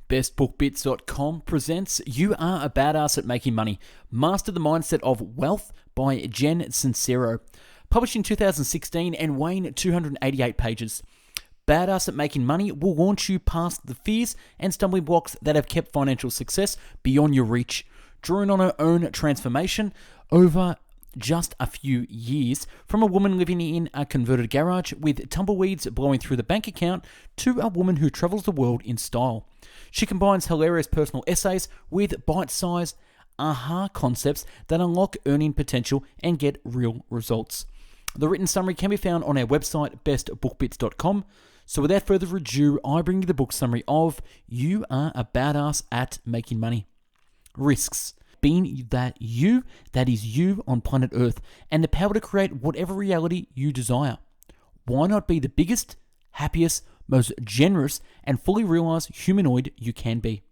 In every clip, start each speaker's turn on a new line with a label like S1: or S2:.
S1: BestBookBits.com presents You Are a Badass at Making Money. Master the Mindset of Wealth by Jen Sincero. Published in 2016 and weighing 288 pages. Badass at Making Money will launch you past the fears and stumbling blocks that have kept financial success beyond your reach. Drawing on her own transformation over just a few years, from a woman living in a converted garage with tumbleweeds blowing through the bank account to a woman who travels the world in style. She combines hilarious personal essays with bite-sized aha concepts that unlock earning potential and get real results. The written summary can be found on our website, bestbookbits.com. So without further ado, I bring you the book summary of You Are a Badass at Making Money. Risks. Being that is you on planet Earth, and the power to create whatever reality you desire. Why not be the biggest, happiest, most generous, and fully realized humanoid you can be?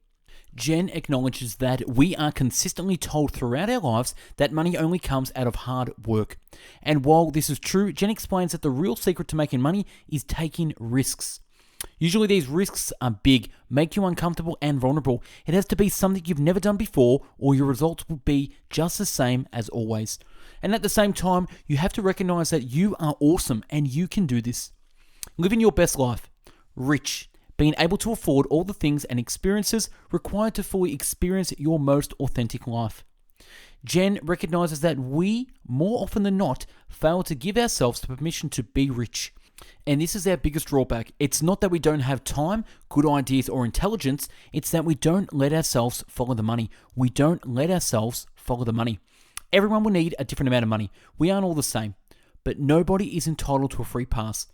S1: Jen acknowledges that we are consistently told throughout our lives that money only comes out of hard work. And while this is true, Jen explains that the real secret to making money is taking risks. Usually these risks are big, make you uncomfortable and vulnerable. It has to be something you've never done before, or your results will be just the same as always. And at the same time, you have to recognize that you are awesome and you can do this. Living your best life. Rich. Being able to afford all the things and experiences required to fully experience your most authentic life. Jen recognizes that we, more often than not, fail to give ourselves the permission to be rich. And this is our biggest drawback. It's not that we don't have time, good ideas, or intelligence. It's that we don't let ourselves follow the money. We don't let ourselves follow the money. Everyone will need a different amount of money. We aren't all the same. But nobody is entitled to a free pass.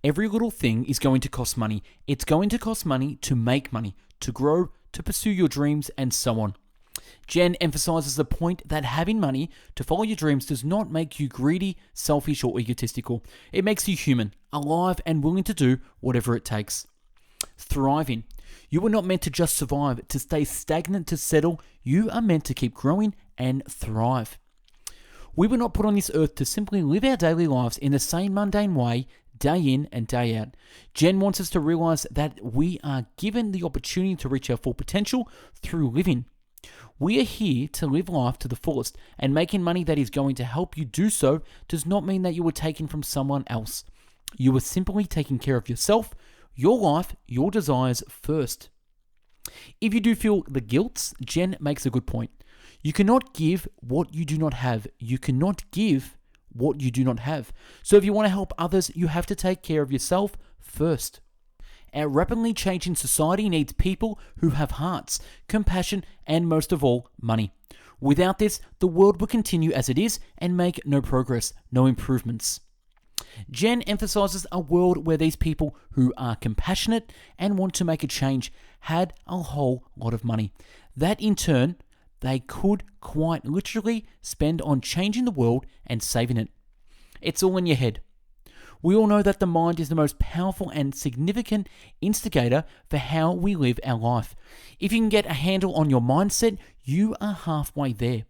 S1: Every little thing is going to cost money. It's going to cost money to make money, to grow, to pursue your dreams, and so on. Jen emphasizes the point that having money to follow your dreams does not make you greedy, selfish, or egotistical. It makes you human, alive, and willing to do whatever it takes. Thriving. You were not meant to just survive, to stay stagnant, to settle. You are meant to keep growing and thrive. We were not put on this earth to simply live our daily lives in the same mundane way, day in and day out. Jen wants us to realize that we are given the opportunity to reach our full potential through living. We are here to live life to the fullest, and making money that is going to help you do so does not mean that you were taken from someone else. You are simply taking care of yourself, your life, your desires first. If you do feel the guilt, Jen makes a good point. You cannot give what you do not have. You cannot give what you do not have. So if you want to help others, you have to take care of yourself first. Our rapidly changing society needs people who have hearts, compassion, and most of all, money. Without this, the world will continue as it is and make no progress, no improvements. Jen emphasizes a world where these people who are compassionate and want to make a change had a whole lot of money. That in turn, they could quite literally spend on changing the world and saving it. It's all in your head. We all know that the mind is the most powerful and significant instigator for how we live our life. If you can get a handle on your mindset, you are halfway there.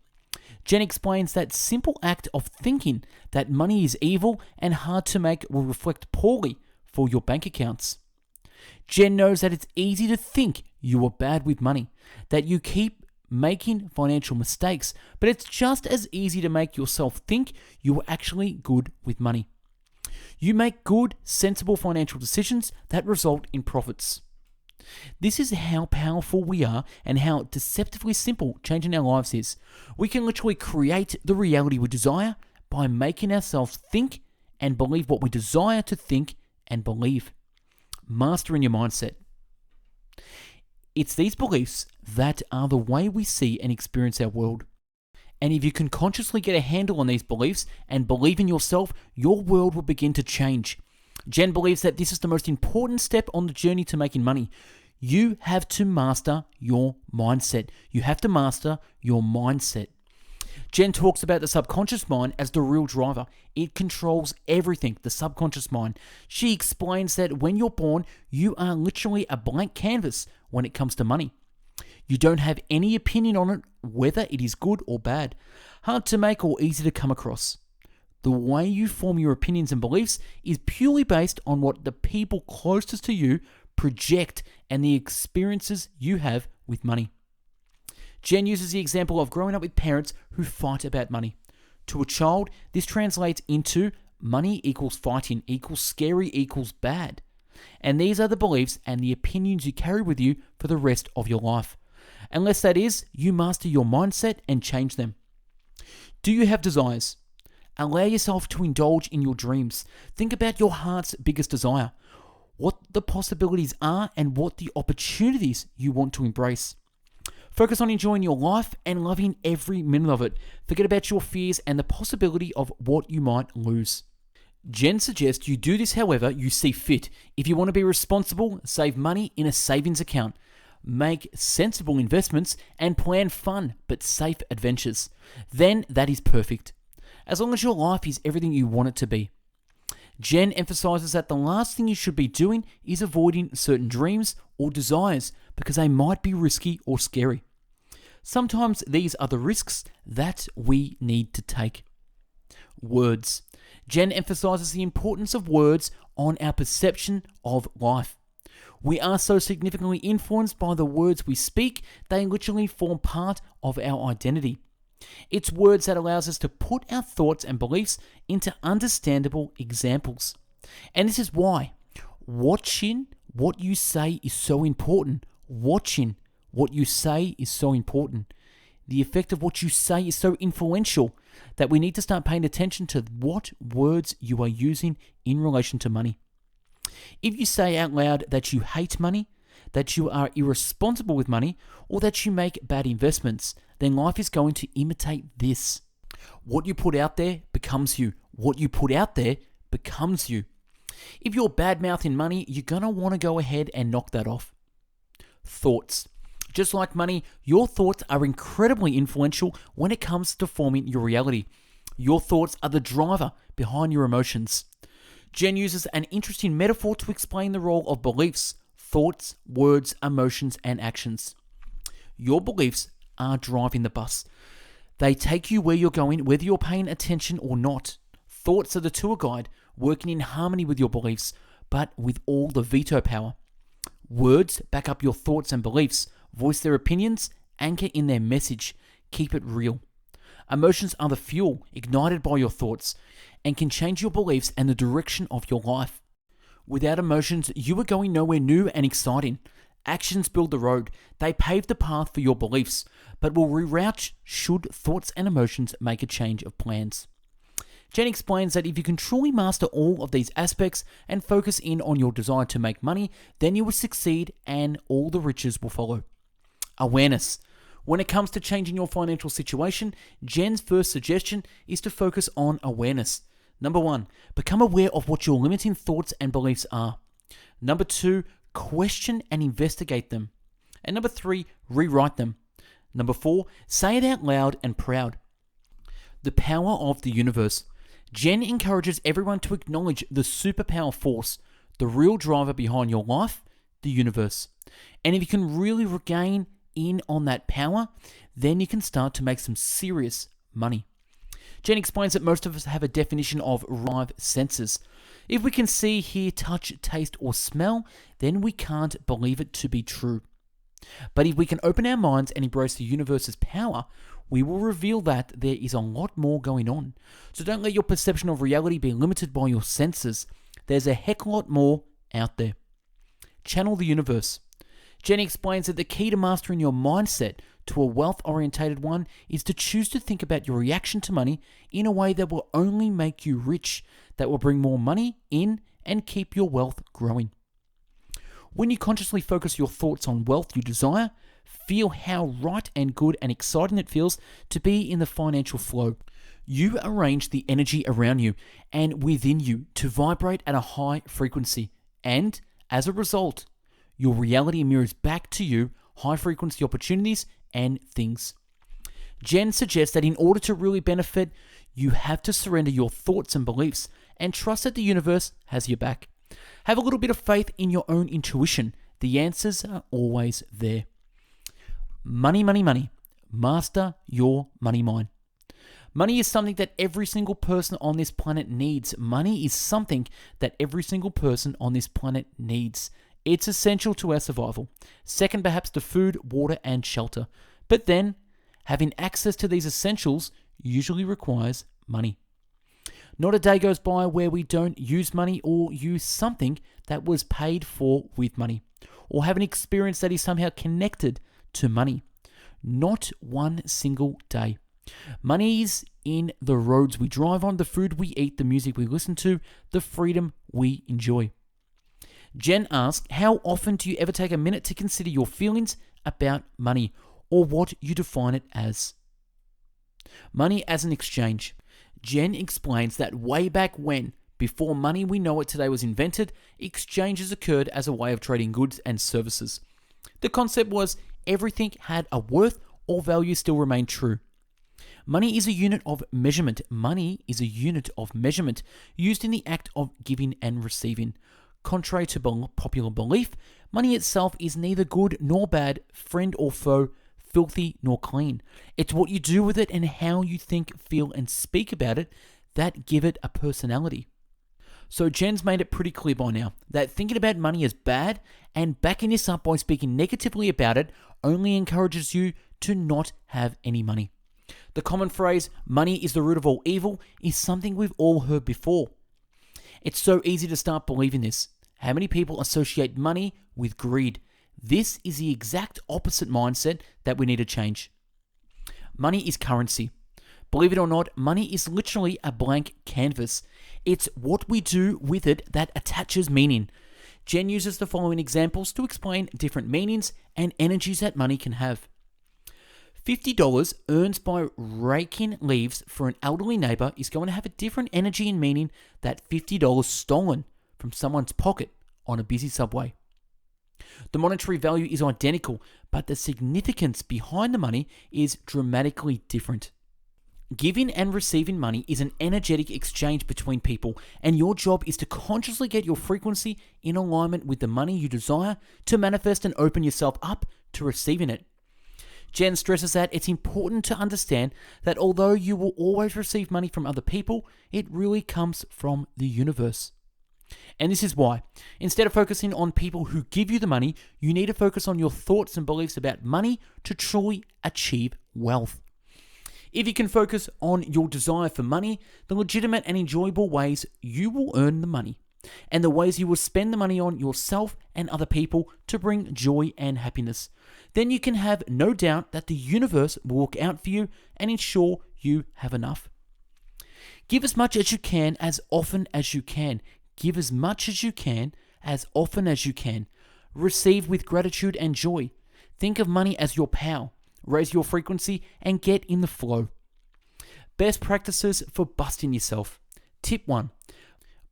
S1: Jen explains that simple act of thinking that money is evil and hard to make will reflect poorly for your bank accounts. Jen knows that it's easy to think you are bad with money, that you keep making financial mistakes, but it's just as easy to make yourself think you are actually good with money. You make good, sensible financial decisions that result in profits. This is how powerful we are and how deceptively simple changing our lives is. We can literally create the reality we desire by making ourselves think and believe what we desire to think and believe. Mastering your mindset. It's these beliefs that are the way we see and experience our world. And if you can consciously get a handle on these beliefs and believe in yourself, your world will begin to change. Jen believes that this is the most important step on the journey to making money. You have to master your mindset. You have to master your mindset. Jen talks about the subconscious mind as the real driver. It controls everything, the subconscious mind. She explains that when you're born, you are literally a blank canvas when it comes to money. You don't have any opinion on it, whether it is good or bad, hard to make or easy to come across. The way you form your opinions and beliefs is purely based on what the people closest to you project, and the experiences you have with money. Jen uses the example of growing up with parents who fight about money. To a child, this translates into money equals fighting, equals scary, equals bad. And these are the beliefs and the opinions you carry with you for the rest of your life. Unless that is, you master your mindset and change them. Do you have desires? Allow yourself to indulge in your dreams. Think about your heart's biggest desire, what the possibilities are, and what the opportunities you want to embrace. Focus on enjoying your life and loving every minute of it. Forget about your fears and the possibility of what you might lose. Jen suggests you do this however you see fit. If you want to be responsible, save money in a savings account. Make sensible investments and plan fun but safe adventures. Then that is perfect. As long as your life is everything you want it to be. Jen emphasizes that the last thing you should be doing is avoiding certain dreams or desires because they might be risky or scary. Sometimes these are the risks that we need to take. Words. Jen emphasizes the importance of words on our perception of life. We are so significantly influenced by the words we speak, they literally form part of our identity. It's words that allows us to put our thoughts and beliefs into understandable examples. And this is why watching what you say is so important. Watching what you say is so important. The effect of what you say is so influential that we need to start paying attention to what words you are using in relation to money. If you say out loud that you hate money, that you are irresponsible with money, or that you make bad investments, then life is going to imitate this. What you put out there becomes you. What you put out there becomes you. If you're bad-mouthing money, you're going to want to go ahead and knock that off. Thoughts. Just like money, your thoughts are incredibly influential when it comes to forming your reality. Your thoughts are the driver behind your emotions. Jen uses an interesting metaphor to explain the role of beliefs, thoughts, words, emotions, and actions. Your beliefs are driving the bus. They take you where you're going, whether you're paying attention or not. Thoughts are the tour guide, working in harmony with your beliefs, but with all the veto power. Words back up your thoughts and beliefs, voice their opinions, anchor in their message, keep it real. Emotions are the fuel ignited by your thoughts and can change your beliefs and the direction of your life. Without emotions, you are going nowhere new and exciting. Actions build the road. They pave the path for your beliefs, but will reroute should thoughts and emotions make a change of plans. Jen explains that if you can truly master all of these aspects and focus in on your desire to make money, then you will succeed and all the riches will follow. Awareness. When it comes to changing your financial situation, Jen's first suggestion is to focus on awareness. Number 1, become aware of what your limiting thoughts and beliefs are. Number 2, question and investigate them. And number 3, rewrite them. Number 4, say it out loud and proud. The power of the universe. Jen encourages everyone to acknowledge the superpower force, the real driver behind your life, the universe. And if you can really regain in on that power, then you can start to make some serious money. Jen explains that most of us have a definition of five senses. If we can see, hear, touch, taste, or smell, then we can't believe it to be true. But if we can open our minds and embrace the universe's power, we will reveal that there is a lot more going on. So don't let your perception of reality be limited by your senses. There's a heck lot more out there. Channel the universe. Jenny explains that the key to mastering your mindset to a wealth-orientated one is to choose to think about your reaction to money in a way that will only make you rich, that will bring more money in and keep your wealth growing. When you consciously focus your thoughts on wealth you desire, feel how right and good and exciting it feels to be in the financial flow. You arrange the energy around you and within you to vibrate at a high frequency, and as a result, your reality mirrors back to you high frequency opportunities and things. Jen suggests that in order to really benefit, you have to surrender your thoughts and beliefs and trust that the universe has your back. Have a little bit of faith in your own intuition. The answers are always there. Money, money, money. Master your money mind. Money is something that every single person on this planet needs. Money is something that every single person on this planet needs. It's essential to our survival. Second, perhaps to food, water, and shelter. But then, having access to these essentials usually requires money. Not a day goes by where we don't use money or use something that was paid for with money, or have an experience that is somehow connected to money. Not one single day. Money is in the roads we drive on, the food we eat, the music we listen to, the freedom we enjoy. Jen asked, how often do you ever take a minute to consider your feelings about money, or what you define it as? Money as an exchange. Jen explains that way back when, before money we know it today was invented, exchanges occurred as a way of trading goods and services. The concept was everything had a worth or value still remained true. Money is a unit of measurement. Money is a unit of measurement used in the act of giving and receiving. Contrary to popular belief, money itself is neither good nor bad, friend or foe, filthy nor clean. It's what you do with it and how you think, feel, and speak about it that give it a personality. So Jen's made it pretty clear by now that thinking about money is bad, and backing this up by speaking negatively about it only encourages you to not have any money. The common phrase, money is the root of all evil, is something we've all heard before. It's so easy to start believing this. How many people associate money with greed? This is the exact opposite mindset that we need to change. Money is currency. Believe it or not, money is literally a blank canvas. It's what we do with it that attaches meaning. Jen uses the following examples to explain different meanings and energies that money can have. $50 earned by raking leaves for an elderly neighbor is going to have a different energy and meaning than $50 stolen from someone's pocket on a busy subway. The monetary value is identical, but the significance behind the money is dramatically different. Giving and receiving money is an energetic exchange between people, and your job is to consciously get your frequency in alignment with the money you desire to manifest and open yourself up to receiving it. Jen stresses that it's important to understand that although you will always receive money from other people, it really comes from the universe. And this is why, instead of focusing on people who give you the money, you need to focus on your thoughts and beliefs about money to truly achieve wealth. If you can focus on your desire for money, the legitimate and enjoyable ways you will earn the money, and the ways you will spend the money on yourself and other people to bring joy and happiness, then you can have no doubt that the universe will look out for you and ensure you have enough. Give as much as you can as often as you can. Give as much as you can as often as you can. Receive with gratitude and joy. Think of money as your power. Raise your frequency and get in the flow. Best practices for busting yourself. Tip 1.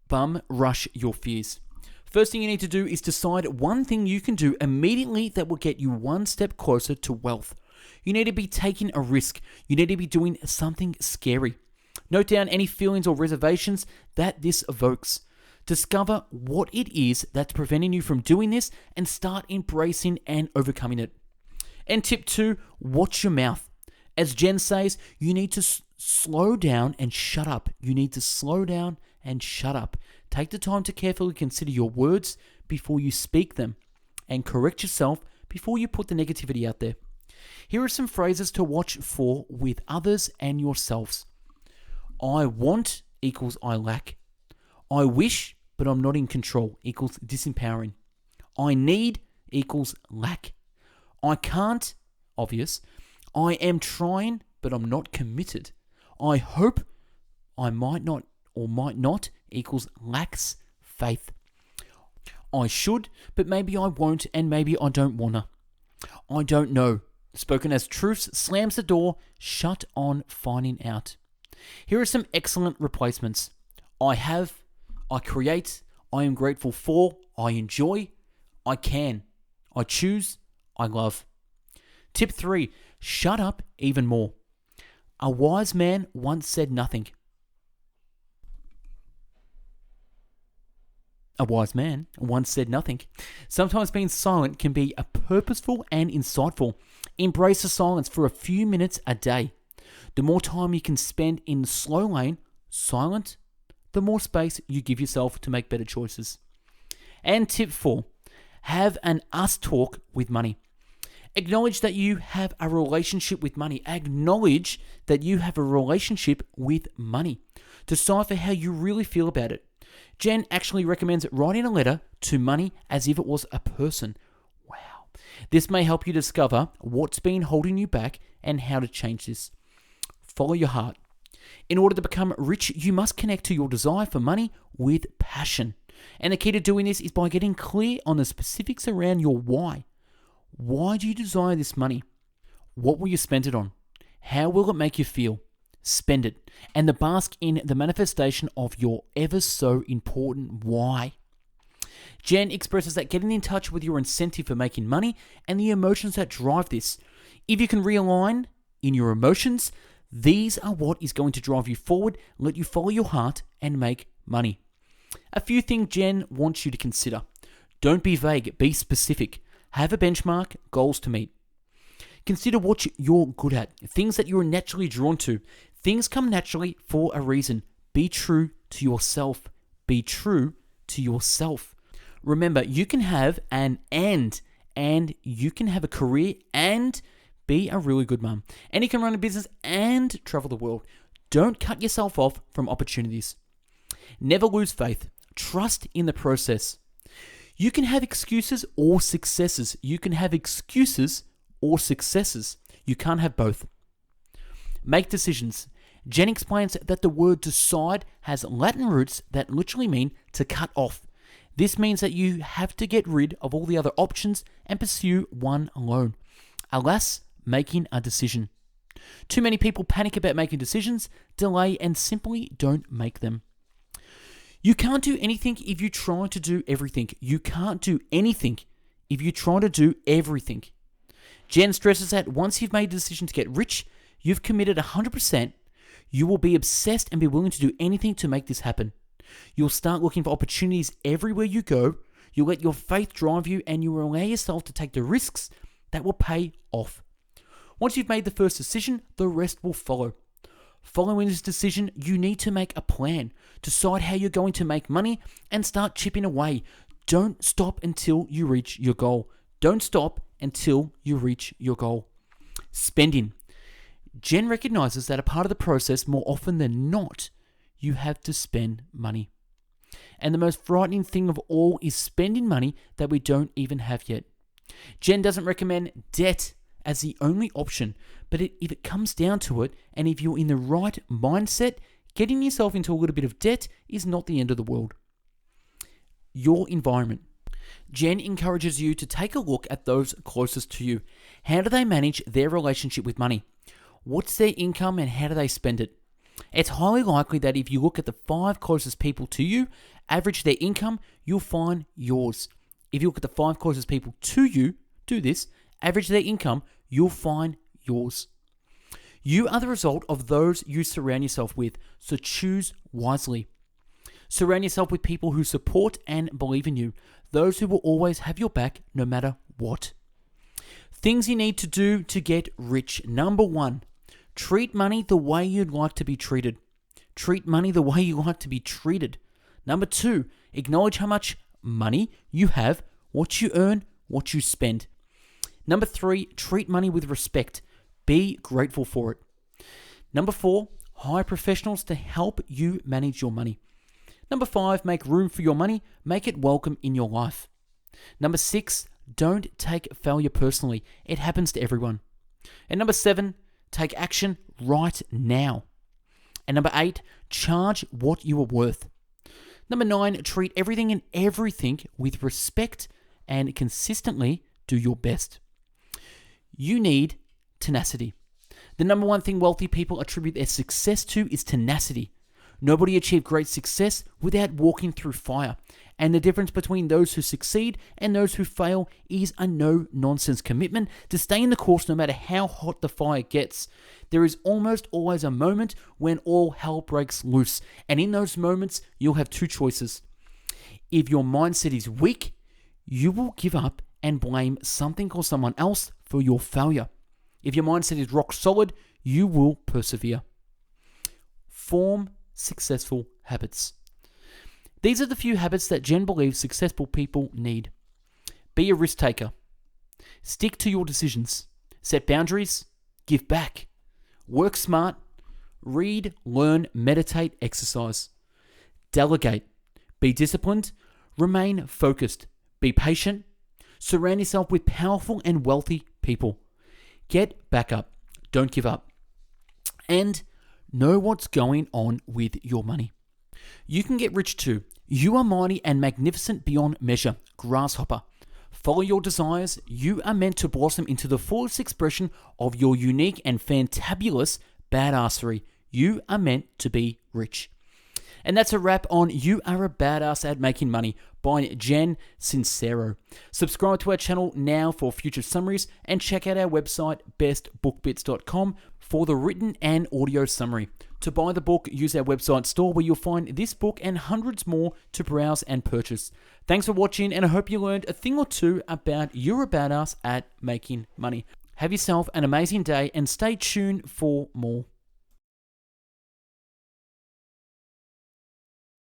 S1: Bum rush your fears. First thing you need to do is decide one thing you can do immediately that will get you one step closer to wealth. You need to be taking a risk. You need to be doing something scary. Note down any feelings or reservations that this evokes. Discover what it is that's preventing you from doing this and start embracing and overcoming it. And tip 2, watch your mouth. As Jen says, you need to slow down and shut up. You need to slow down and shut up. Take the time to carefully consider your words before you speak them and correct yourself before you put the negativity out there. Here are some phrases to watch for with others and yourselves. I want equals I lack. I wish, but I'm not in control equals disempowering. I need equals lack. I can't, obvious. I am trying, but I'm not committed. I hope, I might not or might not equals lacks faith. I should, but maybe I won't and maybe I don't wanna. I don't know. Spoken as truths slams the door shut on finding out. Here are some excellent replacements. I have, I create, I am grateful for, I enjoy, I can, I choose, I love. Tip 3, shut up even more. A wise man once said nothing. A wise man once said nothing. Sometimes being silent can be purposeful and insightful. Embrace the silence for a few minutes a day. The more time you can spend in the slow lane, silent, the more space you give yourself to make better choices. And tip 4, Have an us talk with money. Acknowledge that you have a relationship with money. Acknowledge that you have a relationship with money. Decipher how you really feel about it. Jen actually recommends writing a letter to money as if it was a person. Wow. This may help you discover what's been holding you back and how to change this. Follow your heart. In order to become rich, you must connect to your desire for money with passion. And the key to doing this is by getting clear on the specifics around your why. Why do you desire this money? What will you spend it on? How will it make you feel? Spend it, and then bask in the manifestation of your ever so important why. Jen expresses that getting in touch with your incentive for making money and the emotions that drive this. If you can realign in your emotions, these are what is going to drive you forward, let you follow your heart, and make money. A few things Jen wants you to consider. Don't be vague, be specific. Have a benchmark, goals to meet. Consider what you're good at, things that you're naturally drawn to. Things come naturally for a reason. Be true to yourself. Be true to yourself. Remember, you can have an and you can have a career and be a really good mum. And you can run a business and travel the world. Don't cut yourself off from opportunities. Never lose faith. Trust in the process. You can have excuses or successes. You can have excuses or successes. You can't have both. Make decisions. Jen explains that the word decide has Latin roots that literally mean to cut off. This means that you have to get rid of all the other options and pursue one alone. Alas, making a decision. Too many people panic about making decisions, delay, and simply don't make them. You can't do anything if you try to do everything. You can't do anything if you try to do everything. Jen stresses that once you've made a decision to get rich, you've committed 100%, you will be obsessed and be willing to do anything to make this happen. You'll start looking for opportunities everywhere you go. You'll let your faith drive you, and you will allow yourself to take the risks that will pay off. Once you've made the first decision, the rest will follow. Following this decision, you need to make a plan. Decide how you're going to make money and start chipping away. Don't stop until you reach your goal. Don't stop until you reach your goal. Spending. Jen recognizes that a part of the process, more often than not, you have to spend money. And the most frightening thing of all is spending money that we don't even have yet. Jen doesn't recommend debt as the only option, but if it comes down to it, and if you're in the right mindset, getting yourself into a little bit of debt is not the end of the world. Your environment. Jen encourages you to take a look at those closest to you. How do they manage their relationship with money? What's their income and how do they spend it? It's highly likely that if you look at the 5 closest people to you, average their income, you'll find yours. If you look at the 5 closest people to you, do this, average their income, you'll find yours. You are the result of those you surround yourself with, so choose wisely. Surround yourself with people who support and believe in you, those who will always have your back no matter what. Things you need to do to get rich. Number 1, treat money the way you'd like to be treated. Treat money the way you like to be treated. Number 2, acknowledge how much money you have, what you earn, what you spend. Number 3, treat money with respect. Be grateful for it. Number 4, hire professionals to help you manage your money. Number 5, make room for your money. Make it welcome in your life. Number 6, don't take failure personally. It happens to everyone. And number 7, take action right now. And number 8, charge what you are worth. Number 9, treat everything and everything with respect and consistently do your best. You need tenacity. The number 1 thing wealthy people attribute their success to is tenacity. Nobody achieved great success without walking through fire. And the difference between those who succeed and those who fail is a no-nonsense commitment to stay in the course no matter how hot the fire gets. There is almost always a moment when all hell breaks loose. And in those moments, you'll have 2 choices. If your mindset is weak, you will give up and blame something or someone else for your failure. If your mindset is rock solid, you will persevere. Form successful habits. These are the few habits that Jen believes successful people need. Be a risk taker. Stick to your decisions. Set boundaries. Give back. Work smart. Read, learn, meditate, exercise. Delegate. Be disciplined. Remain focused. Be patient. Surround yourself with powerful and wealthy people. Get back up. Don't give up. And know what's going on with your money. You can get rich too. You are mighty and magnificent beyond measure. Grasshopper. Follow your desires. You are meant to blossom into the fullest expression of your unique and fantabulous badassery. You are meant to be rich. And that's a wrap on You Are a Badass at Making Money by Jen Sincero. Subscribe to our channel now for future summaries and check out our website bestbookbits.com for the written and audio summary. To buy the book, use our website store where you'll find this book and hundreds more to browse and purchase. Thanks for watching, and I hope you learned a thing or two about You're a Badass at Making Money. Have yourself an amazing day and stay tuned for more.